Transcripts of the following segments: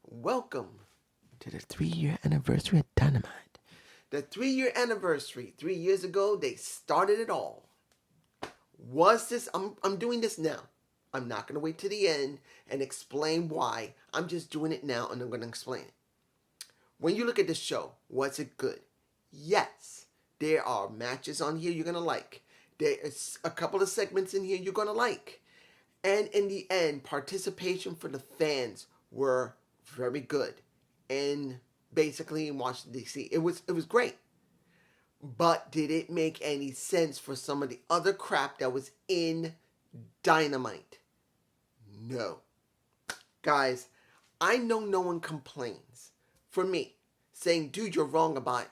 Welcome to the 3-year anniversary of Dynamite. The 3-year anniversary. 3 years ago, they started it all. Was this... I'm doing this now. I'm not going to wait to the end and explain why. I'm just doing it now and I'm going to explain it. When you look at this show, was it good? Yes. There are matches on here you're going to like. There is a couple of segments in here you're going to like. And in the end, participation for the fans were very good. And basically in Washington, D.C., it was great. But did it make any sense for some of the other crap that was in Dynamite? No. Guys, I know no one complains for me saying, dude, you're wrong about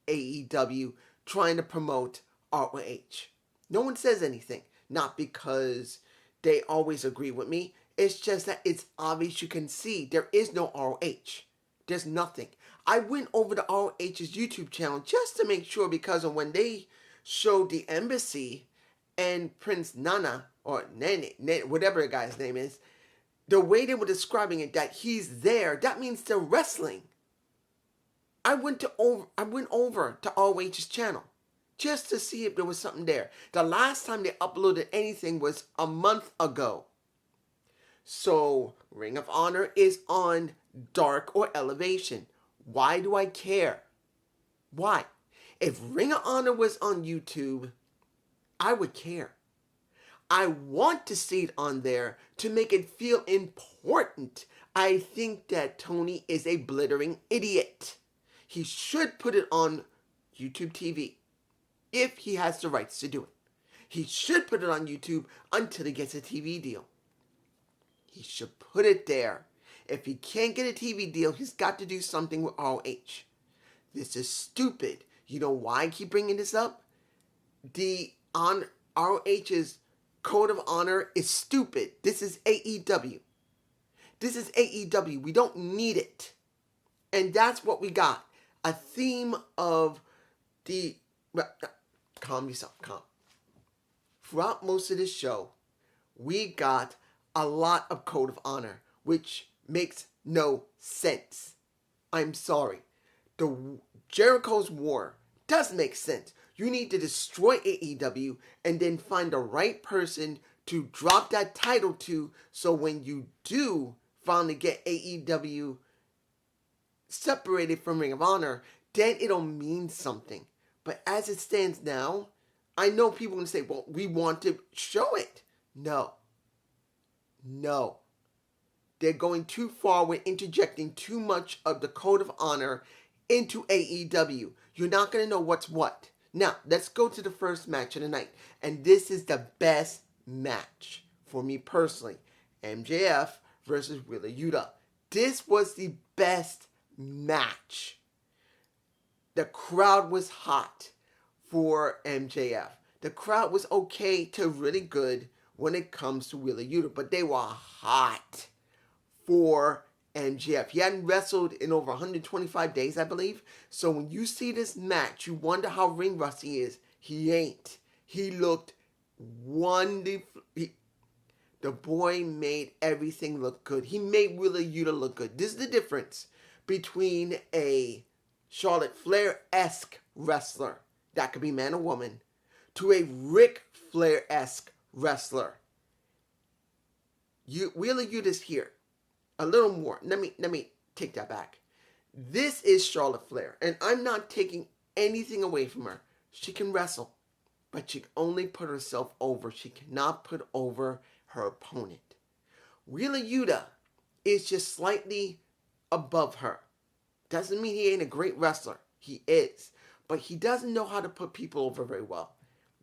AEW trying to promote ROH. No one says anything. Not because they always agree with me. It's just that it's obvious you can see there is no ROH. There's nothing. I went over to ROH's YouTube channel just to make sure, because of when they showed the embassy and Prince Nana, or Nene, whatever the guy's name is, the way they were describing it, that he's there, that means they're wrestling. I went over to ROH's channel just to see if there was something there. The last time they uploaded anything was a month ago. So, Ring of Honor is on Dark or Elevation. Why do I care? Why? If Ring of Honor was on YouTube, I would care. I want to see it on there to make it feel important. I think that Tony is a blithering idiot. He should put it on YouTube TV if he has the rights to do it. He should put it on YouTube until he gets a TV deal. He should put it there. If he can't get a TV deal, he's got to do something with ROH. This is stupid. You know why I keep bringing this up? ROH's Code of Honor is stupid. This is AEW. This is AEW. We don't need it. And that's what we got. A theme of the... Calm yourself, calm. Throughout most of this show, we got a lot of Code of Honor, which makes no sense. I'm sorry. The Jericho's War does make sense. You need to destroy AEW and then find the right person to drop that title to, so when you do finally get AEW separated from Ring of Honor, then it'll mean something. But as it stands now, I know people can say, well, we want to show it. No. They're going too far with interjecting too much of the Code of Honor into AEW. You're not going to know what's what. Now, let's go to the first match of the night. And this is the best match for me personally. MJF versus Willow Yuta. This was the best match. The crowd was hot for MJF. The crowd was okay to really good when it comes to Willow Yuta, but they were hot for MJF. He hadn't wrestled in over 125 days, I believe. So when you see this match, you wonder how ring rust he is. He ain't. He looked wonderful. The boy made everything look good. He made Willow Yuta look good. This is the difference between a Charlotte Flair-esque wrestler, that could be man or woman, to a Ric Flair-esque wrestler. Willow Yuta's here. A little more. Let me take that back. This is Charlotte Flair, and I'm not taking anything away from her. She can wrestle, but she can only put herself over. She cannot put over her opponent. Willow Yuta is just slightly above her. Doesn't mean he ain't a great wrestler. He is. But he doesn't know how to put people over very well.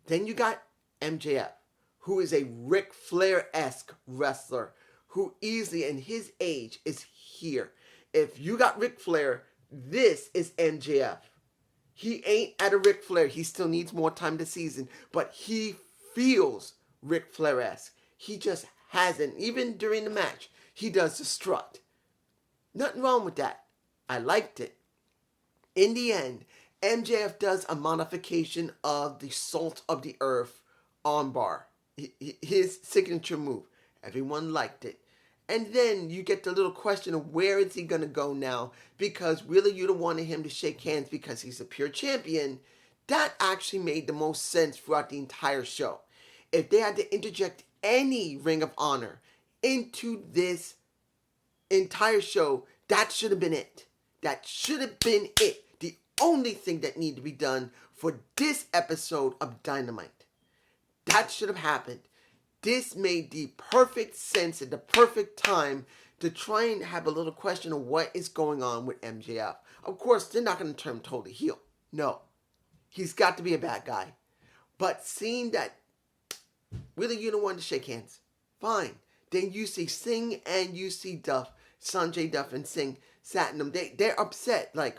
Then you got MJF, who is a Ric Flair-esque wrestler, who easily, in his age, is here. If you got Ric Flair, this is MJF. He ain't at a Ric Flair. He still needs more time this season. But he feels Ric Flair-esque. He just hasn't. Even during the match, he does the strut. Nothing wrong with that. I liked it. In the end, MJF does a modification of the Salt of the Earth armbar. His signature move. Everyone liked it. And then you get the little question of where is he going to go now? Because really you don't want him to shake hands because he's a pure champion. That actually made the most sense throughout the entire show. If they had to interject any Ring of Honor into this entire show, that should have been it. That should have been it. The only thing that needed to be done for this episode of Dynamite. That should have happened. This made the perfect sense at the perfect time to try and have a little question of what is going on with MJF. Of course, they're not going to turn him totally heel. No. He's got to be a bad guy. But seeing that really you don't want to shake hands, fine. Then you see Singh and you see Duff, Sanjay Duff and Singh, Satnam. They're upset. Like,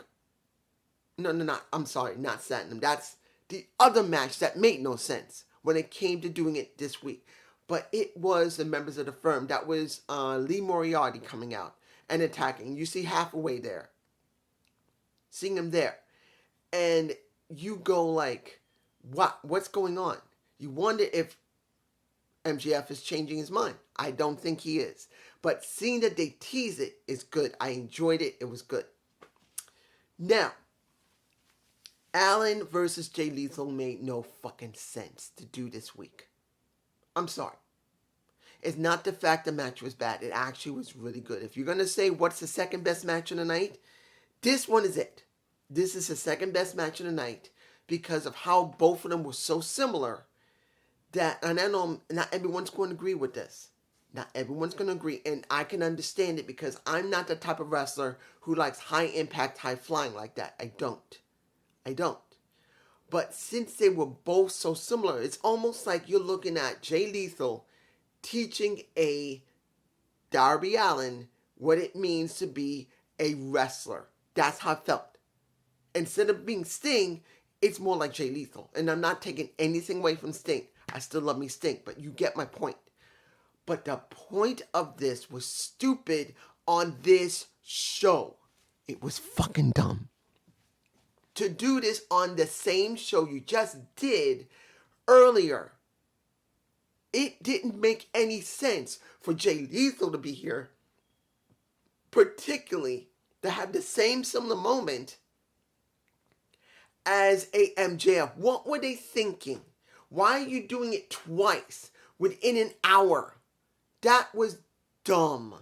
I'm sorry, not Satnam. That's the other match that made no sense when it came to doing it this week. But it was the members of the firm. That was Lee Moriarty coming out and attacking. You see Hathaway there. Seeing him there. And you go like, what's going on? You wonder if MJF is changing his mind. I don't think he is. But seeing that they tease it is good. I enjoyed it. It was good. Now, Allen versus Jay Lethal made no fucking sense to do this week. I'm sorry. It's not the fact the match was bad. It actually was really good. If you're going to say what's the second best match of the night, this one is it. This is the second best match of the night because of how both of them were so similar that, and I know not everyone's going to agree with this. Not everyone's going to agree, and I can understand it because I'm not the type of wrestler who likes high impact, high flying like that. I don't. But since they were both so similar, it's almost like you're looking at Jay Lethal teaching a Darby Allin what it means to be a wrestler. That's how I felt. Instead of being Sting, it's more like Jay Lethal. And I'm not taking anything away from Sting. I still love me Sting, but you get my point. But the point of this was stupid on this show. It was fucking dumb. To do this on the same show you just did earlier. It didn't make any sense for Jay Lethal to be here. Particularly to have the same similar moment as a MJF. What were they thinking? Why are you doing it twice within an hour? That was dumb.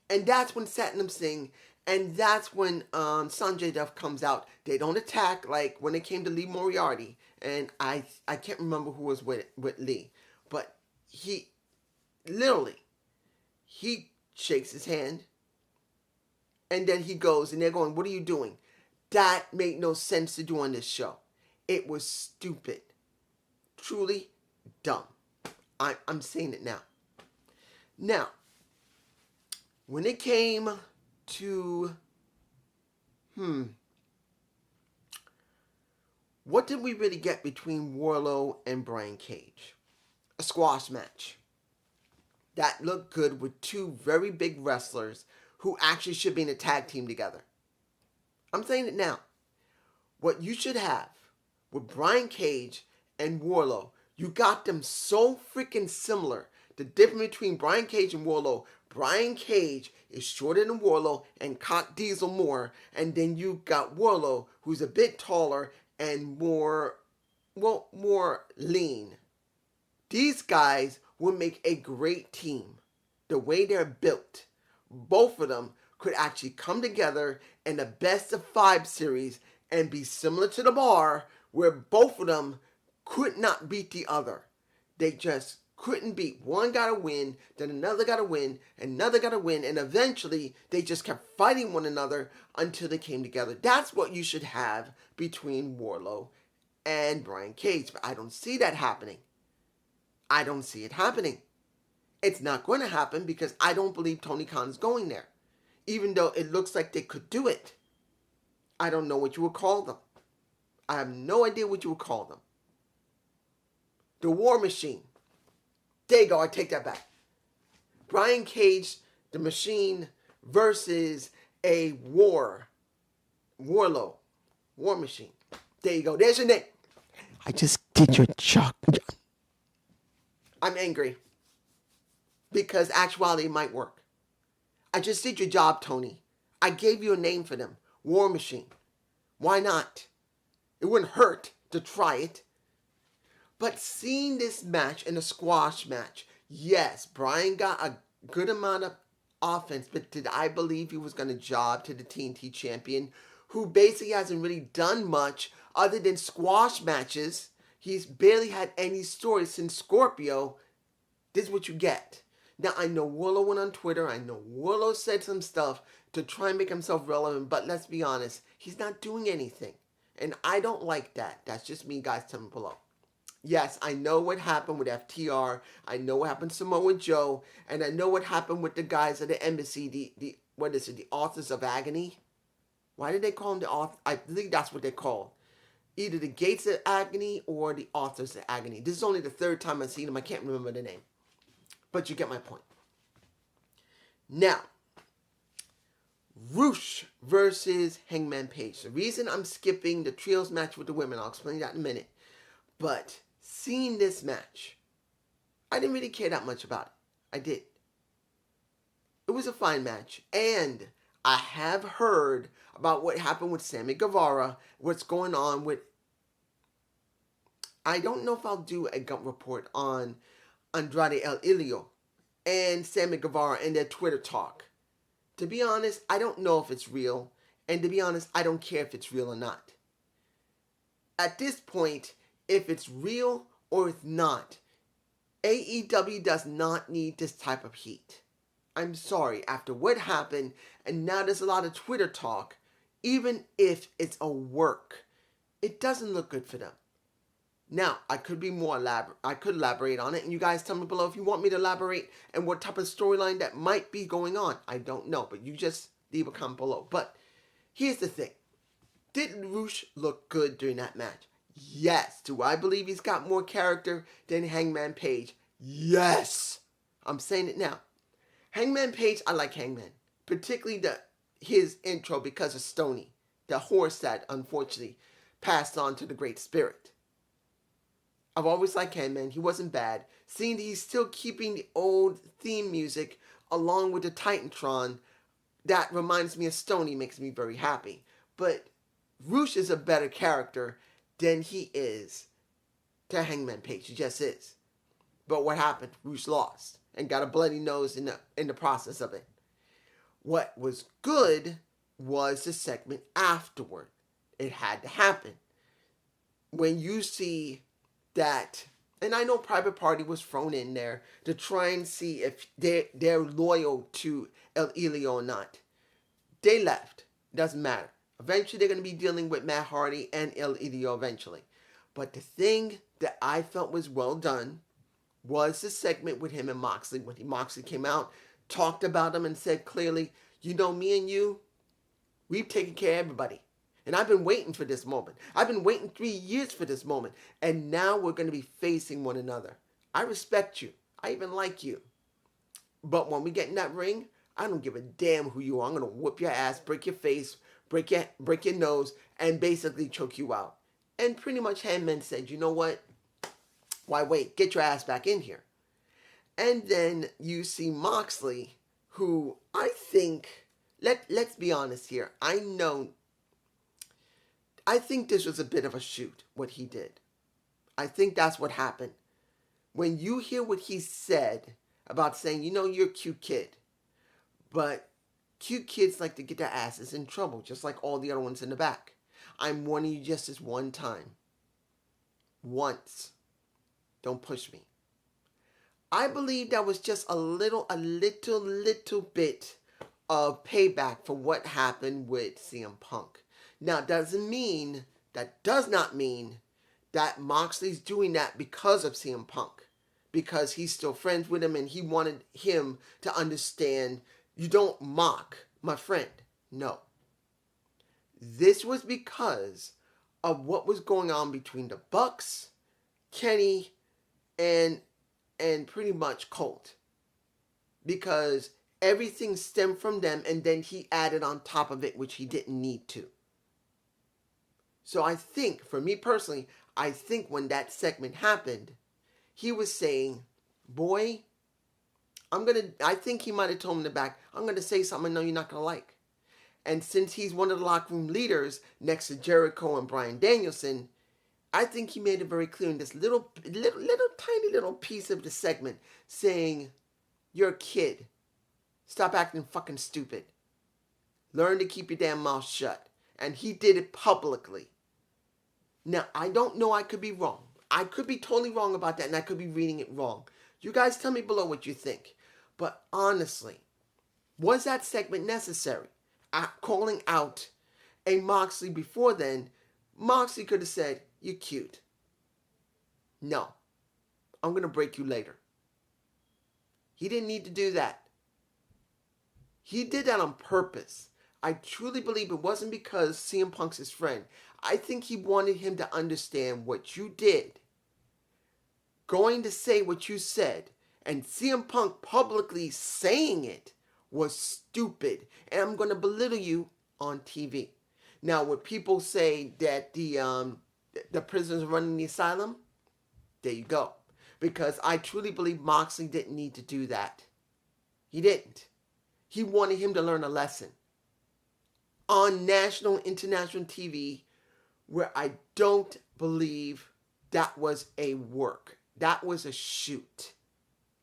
And that's when Satnam Singh, and that's when Sanjay Duff comes out. They don't attack like when it came to Lee Moriarty. And I can't remember who was with Lee. But he shakes his hand. And then he goes, and they're going, what are you doing? That made no sense to do on this show. It was stupid. Truly dumb. I'm saying it now. Now, when it came to, what did we really get between Warlow and Brian Cage? A squash match. That looked good with two very big wrestlers who actually should be in a tag team together. I'm saying it now. What you should have with Brian Cage and Warlow, you got them so freaking similar. The difference between Brian Cage and Warlow, Brian Cage is shorter than Warlow and cock Diesel more. And then you got Warlow, who's a bit taller and more lean. These guys will make a great team. The way they're built. Both of them could actually come together in a best of 5 series and be similar to the Bar, where both of them could not beat the other. They just couldn't beat. One got to win, then another got to win, another got to win, and eventually they just kept fighting one another until they came together. That's what you should have between Warlow and Brian Cage, but I don't see that happening. I don't see it happening. It's not going to happen because I don't believe Tony Khan is going there. Even though it looks like they could do it. I don't know what you would call them. I have no idea what you would call them. The War Machine. There you go, I take that back. Brian Cage, the Machine, versus a Warlow. War Machine. There you go, there's your name. I just did your job. I'm angry. Because actuality might work. I just did your job, Tony. I gave you a name for them. War Machine. Why not? It wouldn't hurt to try it. But seeing this match in a squash match, yes, Bryan got a good amount of offense, but did I believe he was going to job to the TNT champion, who basically hasn't really done much other than squash matches? He's barely had any stories since Scorpio. This is what you get. Now, I know Willow went on Twitter. I know Willow said some stuff to try and make himself relevant, but let's be honest, he's not doing anything. And I don't like that. That's just me, guys. Tell me below. Yes, I know what happened with FTR. I know what happened with Samoa Joe. And I know what happened with the guys at the embassy, the Authors of Agony. Why did they call them the Authors? I think that's what they're called. Either the Gates of Agony or the Authors of Agony. This is only the third time I've seen them. I can't remember the name. But you get my point. Now, Roosh versus Hangman Page. The reason I'm skipping the trios match with the women, I'll explain that in a minute. But seeing this match, I didn't really care that much about it. I did. It was a fine match. And I have heard about what happened with Sammy Guevara, what's going on with... I don't know if I'll do a gut report on Andrade El Idolo and Sammy Guevara and their Twitter talk. To be honest, I don't know if it's real. And to be honest, I don't care if it's real or not. At this point, if it's real or it's not, AEW does not need this type of heat. I'm sorry, after what happened, and now there's a lot of Twitter talk, even if it's a work, it doesn't look good for them. Now, I could be more elaborate. I could elaborate on it, and you guys tell me below if you want me to elaborate and what type of storyline that might be going on. I don't know, but you just leave a comment below. But here's the thing. Did Roosh look good during that match? Yes. Do I believe he's got more character than Hangman Page? Yes. I'm saying it now. Hangman Page, I like Hangman. Particularly his intro because of Stoney, the horse that unfortunately passed on to the Great Spirit. I've always liked Hangman. He wasn't bad. Seeing that he's still keeping the old theme music along with the Titantron, that reminds me of Stoney, makes me very happy. But Roosh is a better character than he is to Hangman Page. He just is. But what happened? Roosh lost and got a bloody nose in the process of it. What was good was the segment afterward. It had to happen. When you see that, and I know Private Party was thrown in there to try and see if they're loyal to El Idolo or not. They left. Doesn't matter. Eventually they're going to be dealing with Matt Hardy and El Idolo eventually. But the thing that I felt was well done was the segment with him and Moxley. When Moxley came out, talked about him and said clearly, you know, me and you, we've taken care of everybody. And I've been waiting for this moment. I've been waiting 3 years for this moment. And now we're going to be facing one another. I respect you. I even like you. But when we get in that ring, I don't give a damn who you are. I'm going to whoop your ass, break your face, break your nose, and basically choke you out. And pretty much Hangman said, you know what? Why wait? Get your ass back in here. And then you see Moxley, who I think, let's be honest here. I think this was a bit of a shoot, what he did. I think that's what happened. When you hear what he said about saying, you know, you're a cute kid, but cute kids like to get their asses in trouble, just like all the other ones in the back. I'm warning you just this one time. Once. Don't push me. I believe that was just a little bit of payback for what happened with CM Punk. Now, that does not mean that Moxley's doing that because of CM Punk. Because he's still friends with him and he wanted him to understand, you don't mock my friend. No. This was because of what was going on between the Bucks, Kenny, and pretty much Colt. Because everything stemmed from them and then he added on top of it, which he didn't need to. So I think, for me personally, I think when that segment happened, he was saying, boy, I think he might have told him in the back, I'm going to say something I know you're not going to like. And since he's one of the locker room leaders next to Jericho and Bryan Danielson, I think he made it very clear in this little tiny little piece of the segment saying, you're a kid. Stop acting fucking stupid. Learn to keep your damn mouth shut. And he did it publicly. Now, I don't know, I could be wrong. I could be totally wrong about that, and I could be reading it wrong. You guys tell me below what you think. But honestly, was that segment necessary? Calling out a Moxley before then, Moxley could have said, you're cute. No, I'm going to break you later. He didn't need to do that. He did that on purpose. I truly believe it wasn't because CM Punk's his friend. I think he wanted him to understand what you did. Going to say what you said, and CM Punk publicly saying it was stupid. And I'm going to belittle you on TV. Now, when people say that the prisoners are running the asylum, there you go. Because I truly believe Moxley didn't need to do that. He didn't. He wanted him to learn a lesson. On national, international TV, where I don't believe that was a work. That was a shoot.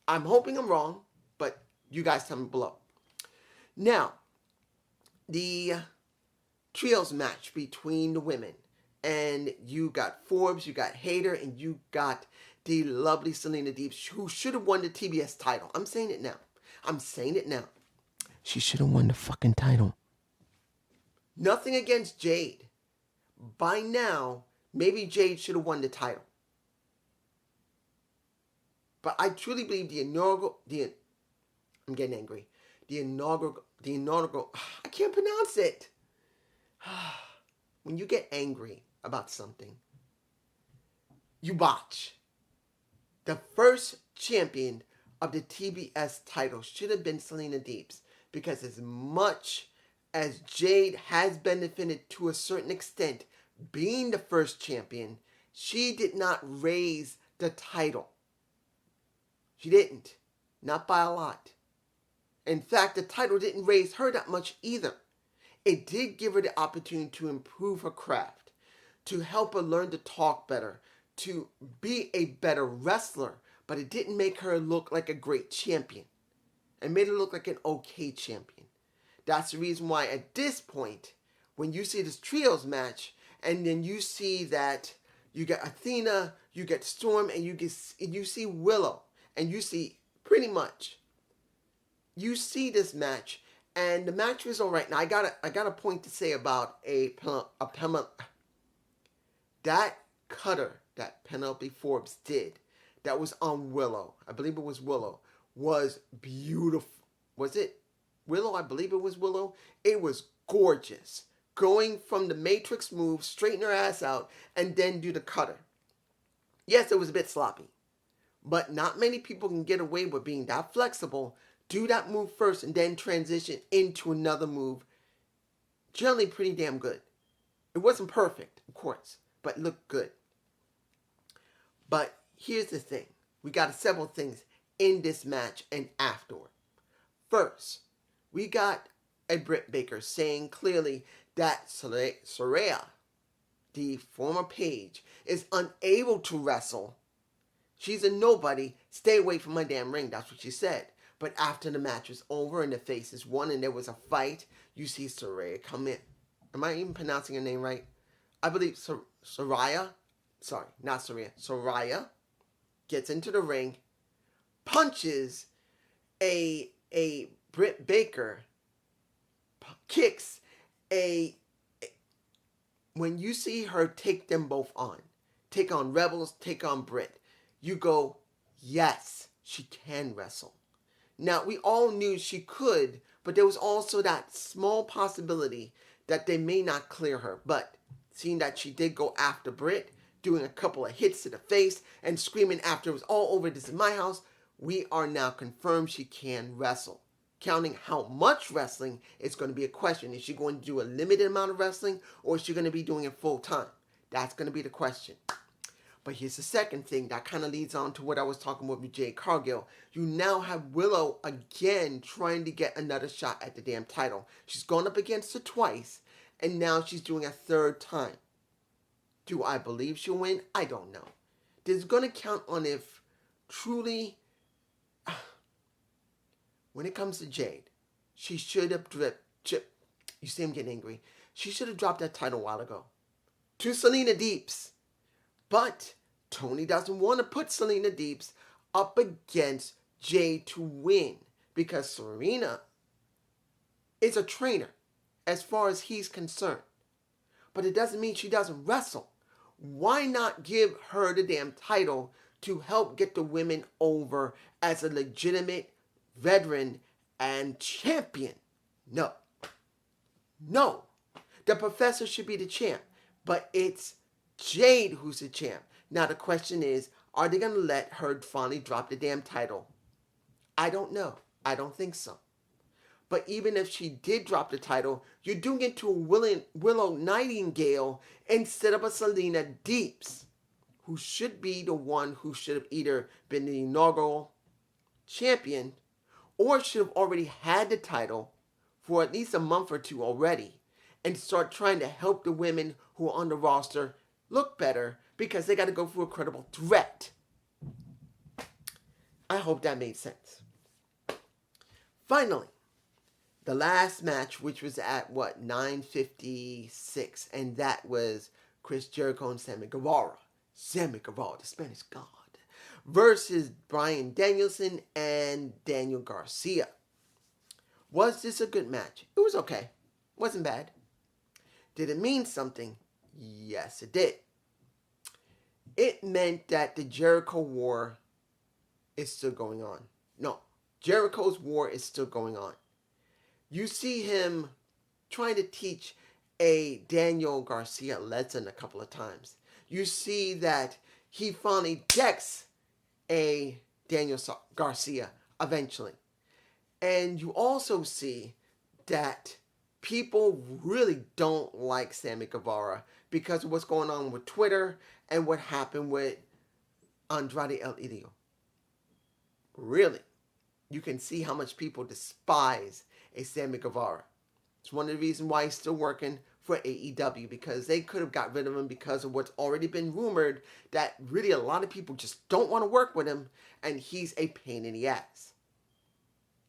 I'm hoping I'm wrong, but you guys tell me below. Now, the trios match between the women. And you got Forbes, you got Hayter, and you got the lovely Selena Deeps, who should have won the TBS title. I'm saying it now. She should have won the fucking title. Nothing against Jade. By now, maybe Jade should have won the title. But I truly believe I'm getting angry. The inaugural, I can't pronounce it. When you get angry about something, you botch. The first champion of the TBS title should have been Selena Deeps, because as much as Jade has benefited to a certain extent being the first champion, she did not raise the title. She didn't. Not by a lot. In fact, the title didn't raise her that much either. It did give her the opportunity to improve her craft, to help her learn to talk better, to be a better wrestler, but it didn't make her look like a great champion. It made her look like an okay champion. That's the reason why at this point, when you see this trios match, and then you see that you get Athena, you get Storm, and you see Willow, and you see pretty much, you see this match, and the match was all right. Now I got a point to say about that cutter that Penelope Forbes did, that was on Willow. I believe it was Willow. Was beautiful. Was it Willow? I believe it was Willow. It was gorgeous. Going from the Matrix move, straighten her ass out, and then do the cutter. Yes, it was a bit sloppy, but not many people can get away with being that flexible. Do that move first and then transition into another move. Generally pretty damn good. It wasn't perfect, of course, but it looked good. But here's the thing. We got several things in this match and afterward. First, we got a Britt Baker saying clearly that Saraya, the former Paige, is unable to wrestle. She's a nobody. Stay away from my damn ring. That's what she said. But after the match was over and the faces won and there was a fight, you see Saraya come in. Am I even pronouncing her name right? I believe Saraya. Sorry, not Saraya. Saraya gets into the ring, punches a Britt Baker, kicks when you see her take them both on, take on Rebels, take on Britt, you go, yes, she can wrestle. Now, we all knew she could, but there was also that small possibility that they may not clear her. But seeing that she did go after Britt, doing a couple of hits to the face and screaming after it was all over, this is my house, we are now confirmed she can wrestle. Counting how much wrestling is going to be a question. Is she going to do a limited amount of wrestling, or is she going to be doing it full time? That's going to be the question. But here's the second thing that kind of leads on to what I was talking about with Jade Cargill. You now have Willow again trying to get another shot at the damn title. She's gone up against her twice, and now she's doing a third time. Do I believe she'll win? I don't know. This is going to count on if truly, when it comes to Jade, she should have you see I'm getting angry. She should have dropped that title a while ago to Selena Deeps. But Tony doesn't want to put Selena Deeps up against Jade to win because Serena is a trainer as far as he's concerned. But it doesn't mean she doesn't wrestle. Why not give her the damn title to help get the women over as a legitimate veteran and champion? No. No. The professor should be the champ, but it's Jade who's the champ. Now the question is, are they going to let her finally drop the damn title? I don't know. I don't think so. But even if she did drop the title, you're doing it to a Willow Nightingale instead of a Selena Deeps, who should be the one who should have either been the inaugural champion or should have already had the title for at least a month or two already and start trying to help the women who are on the roster look better because they got to go for a credible threat. I hope that made sense. Finally, the last match, which was at 9:56, and that was Chris Jericho and Sammy Guevara. Sammy Guevara, the Spanish God, versus Bryan Danielson and Daniel Garcia. Was this a good match? It was okay. Wasn't bad. Did it mean something? Yes, it did. It meant that the Jericho War is still going on. No, Jericho's war is still going on. You see him trying to teach a Daniel Garcia lesson a couple of times. You see that he finally decks a Daniel Garcia eventually. And you also see that people really don't like Sammy Guevara because of what's going on with Twitter and what happened with Andrade El Idolo. Really, you can see how much people despise a Sammy Guevara. It's one of the reasons why he's still working for AEW, because they could have got rid of him because of what's already been rumored that really a lot of people just don't want to work with him and he's a pain in the ass.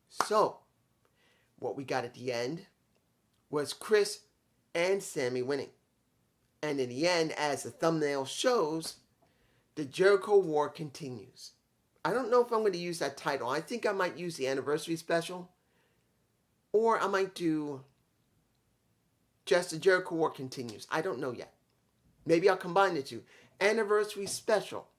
So, what we got at the end was Chris and Sammy winning. And in the end, as the thumbnail shows, the Jericho War continues. I don't know if I'm going to use that title. I think I might use the anniversary special. Or I might do just the Jericho War continues. I don't know yet. Maybe I'll combine the two. Anniversary special.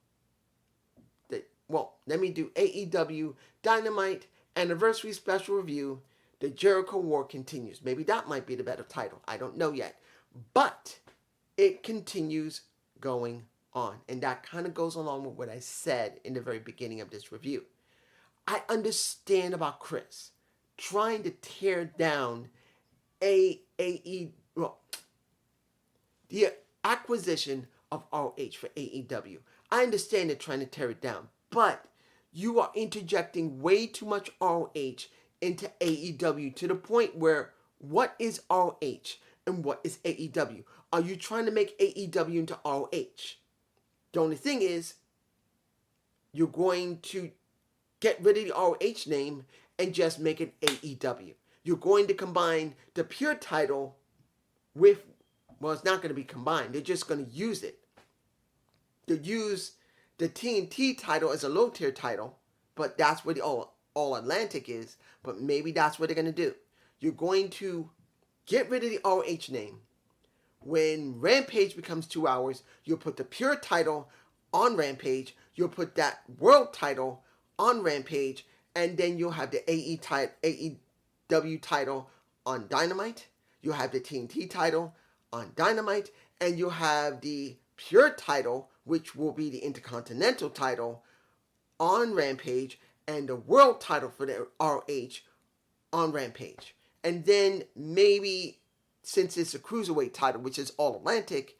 Let me do AEW Dynamite Anniversary Special Review. The Jericho War continues. Maybe that might be the better title. I don't know yet. But it continues going on. And that kind of goes along with what I said in the very beginning of this review. I understand about Chris trying to tear down the acquisition of ROH for AEW. I understand they're trying to tear it down, but you are interjecting way too much ROH into AEW to the point where what is ROH and what is AEW? Are you trying to make AEW into ROH? The only thing is, you're going to get rid of the ROH name and just make it AEW. You're going to combine the pure title with, it's not going to be combined. They're just going to use it. They'll use the TNT title as a low tier title, but that's where the All Atlantic is. But maybe that's what they're going to do. You're going to get rid of the ROH name. When Rampage becomes 2 hours, you'll put the pure title on Rampage. You'll put that world title on Rampage. And then you'll have the AEW title on Dynamite. You'll have the TNT title on Dynamite. And you'll have the pure title, which will be the Intercontinental title, on Rampage. And the world title for the ROH on Rampage. And then maybe, since it's a cruiserweight title, which is All Atlantic,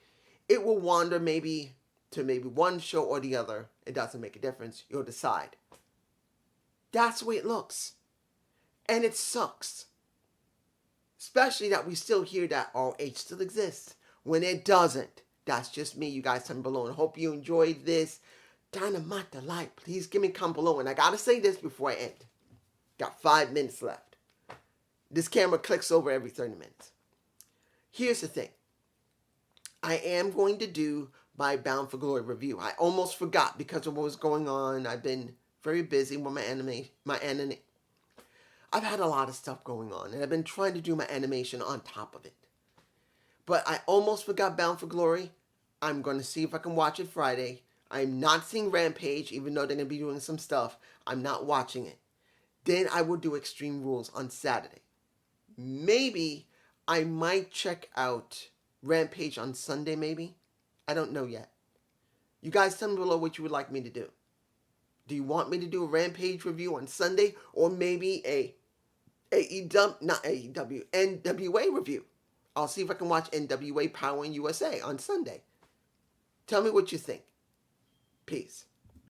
it will wander maybe to maybe one show or the other. It doesn't make a difference. You'll decide. That's the way it looks. And it sucks. Especially that we still hear that ROH still exists when it doesn't. That's just me. You guys, comment below. And hope you enjoyed this Dynamite Delight. Please give me a comment below. And I got to say this before I end. Got 5 minutes left. This camera clicks over every 30 minutes. Here's the thing. I am going to do my Bound for Glory review. I almost forgot because of what was going on. I've been very busy with my anime. I've had a lot of stuff going on, and I've been trying to do my animation on top of it. But I almost forgot Bound for Glory. I'm going to see if I can watch it Friday. I'm not seeing Rampage, even though they're going to be doing some stuff. I'm not watching it. Then I will do Extreme Rules on Saturday. Maybe I might check out Rampage on Sunday, maybe. I don't know yet. You guys tell me below what you would like me to do. Do you want me to do a Rampage review on Sunday, or maybe a NWA review? I'll see if I can watch NWA Power in USA on Sunday. Tell me what you think. Peace.